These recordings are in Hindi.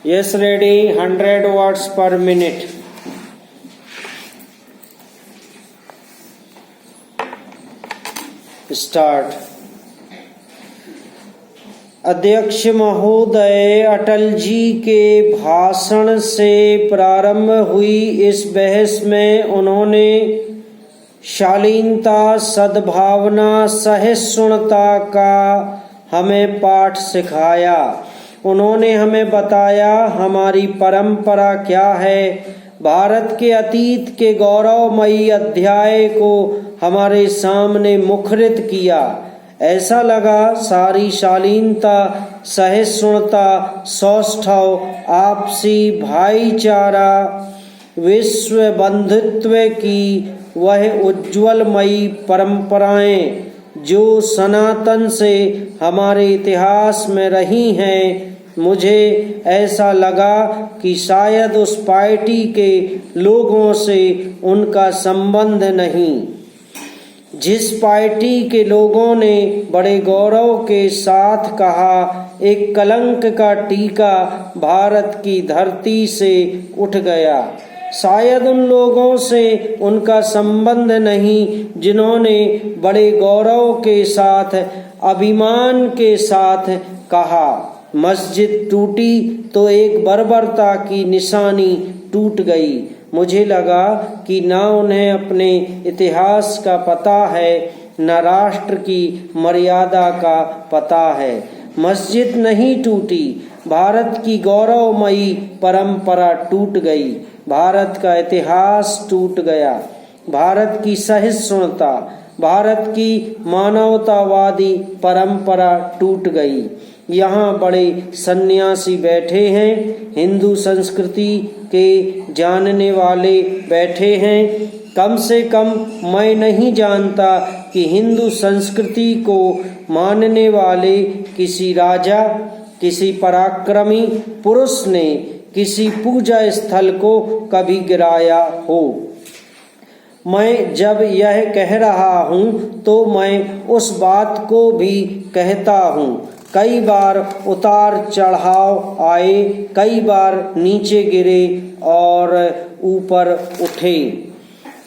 Yes, ready. 100 words per minute. Start. अध्यक्ष महोदय, अटल जी के भाषण से प्रारंभ हुई इस बहस में उन्होंने शालीनता, सद्भावना, सहिष्णुता का हमें पाठ सिखाया। उन्होंने हमें बताया हमारी परंपरा क्या है, भारत के अतीत के गौरवमयी अध्याय को हमारे सामने मुखरित किया। ऐसा लगा सारी शालीनता, सहिष्णुता, सौष्ठव, आपसी भाईचारा, विश्व बंधुत्व की वह उज्ज्वलमयी परंपराएं जो सनातन से हमारे इतिहास में रही हैं, मुझे ऐसा लगा कि शायद उस पार्टी के लोगों से उनका संबंध नहीं। जिस पार्टी के लोगों ने बड़े गौरव के साथ कहा, एक कलंक का टीका भारत की धरती से उठ गया। शायद उन लोगों से उनका संबंध नहीं जिन्होंने बड़े गौरव के साथ, अभिमान के साथ कहा, मस्जिद टूटी तो एक बर्बरता की निशानी टूट गई। मुझे लगा कि न उन्हें अपने इतिहास का पता है, न राष्ट्र की मर्यादा का पता है। मस्जिद नहीं टूटी, भारत की गौरवमयी परंपरा टूट गई, भारत का इतिहास टूट गया, भारत की सहिष्णुता, भारत की मानवतावादी परंपरा टूट गई। यहाँ बड़े सन्यासी बैठे हैं, हिंदू संस्कृति के जानने वाले बैठे हैं। कम से कम मैं नहीं जानता कि हिंदू संस्कृति को मानने वाले किसी राजा, किसी पराक्रमी पुरुष ने किसी पूजा स्थल को कभी गिराया हो। मैं जब यह कह रहा हूँ तो मैं उस बात को भी कहता हूँ। कई बार उतार चढ़ाव आए, कई बार नीचे गिरे और ऊपर उठे,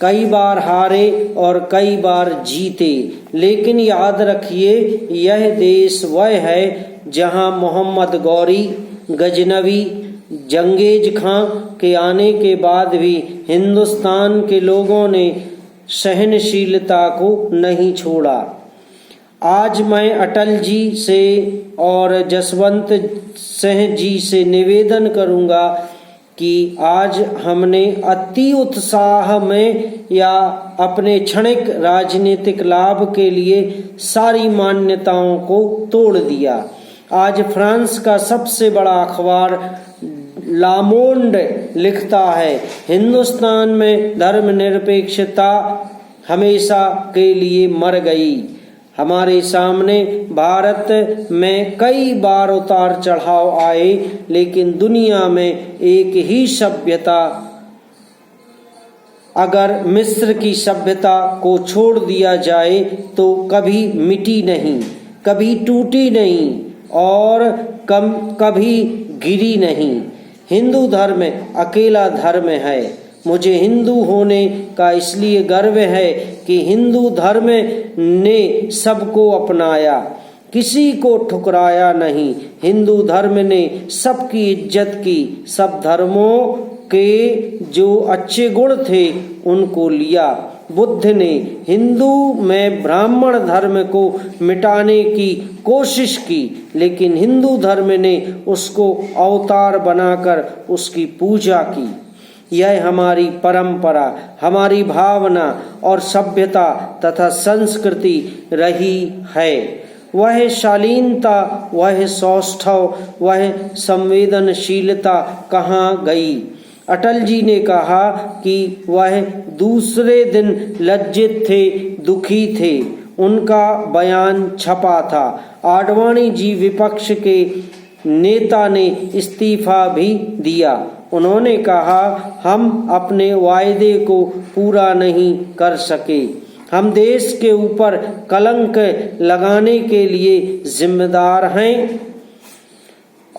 कई बार हारे और कई बार जीते, लेकिन याद रखिए यह देश वह है जहाँ मोहम्मद गौरी, गजनवी, जंगेज खां के आने के बाद भी हिंदुस्तान के लोगों ने सहनशीलता को नहीं छोड़ा। आज मैं अटल जी से और जसवंत सिंह जी से निवेदन करूंगा कि आज हमने अति उत्साह में या अपने क्षणिक राजनीतिक लाभ के लिए सारी मान्यताओं को तोड़ दिया। आज फ्रांस का सबसे बड़ा अखबार लामोंड लिखता है, हिंदुस्तान में धर्मनिरपेक्षता हमेशा के लिए मर गई। हमारे सामने भारत में कई बार उतार चढ़ाव आए, लेकिन दुनिया में एक ही सभ्यता, अगर मिस्र की सभ्यता को छोड़ दिया जाए तो कभी मिटी नहीं, कभी टूटी नहीं और कभी गिरी नहीं। हिंदू धर्म अकेला धर्म है। मुझे हिंदू होने का इसलिए गर्व है कि हिंदू धर्म ने सबको अपनाया, किसी को ठुकराया नहीं। हिंदू धर्म ने सबकी इज्जत की, सब धर्मों के जो अच्छे गुण थे उनको लिया। बुद्ध ने हिंदू में ब्राह्मण धर्म को मिटाने की कोशिश की, लेकिन हिंदू धर्म ने उसको अवतार बनाकर उसकी पूजा की। यह हमारी परंपरा, हमारी भावना और सभ्यता तथा संस्कृति रही है। वह शालीनता, वह सौष्ठव, वह संवेदनशीलता कहाँ गई? अटल जी ने कहा कि वह दूसरे दिन लज्जित थे, दुखी थे। उनका बयान छपा था। आडवाणी जी विपक्ष के नेता ने इस्तीफा भी दिया। उन्होंने कहा, हम अपने वायदे को पूरा नहीं कर सके, हम देश के ऊपर कलंक लगाने के लिए जिम्मेदार हैं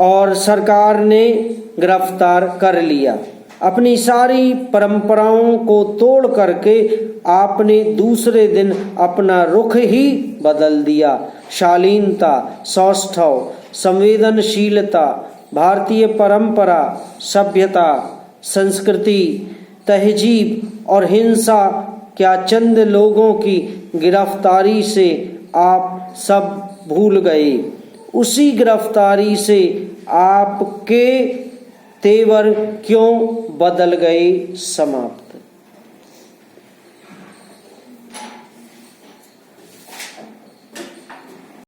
और सरकार ने गिरफ्तार कर लिया। अपनी सारी परंपराओं को तोड़ करके आपने दूसरे दिन अपना रुख ही बदल दिया। शालीनता, सौष्ठव, संवेदनशीलता, भारतीय परंपरा, सभ्यता, संस्कृति, तहजीब और हिंसा क्या चंद लोगों की गिरफ्तारी से आप सब भूल गए? उसी गिरफ्तारी से आपके तेवर क्यों बदल गए? समाप्त।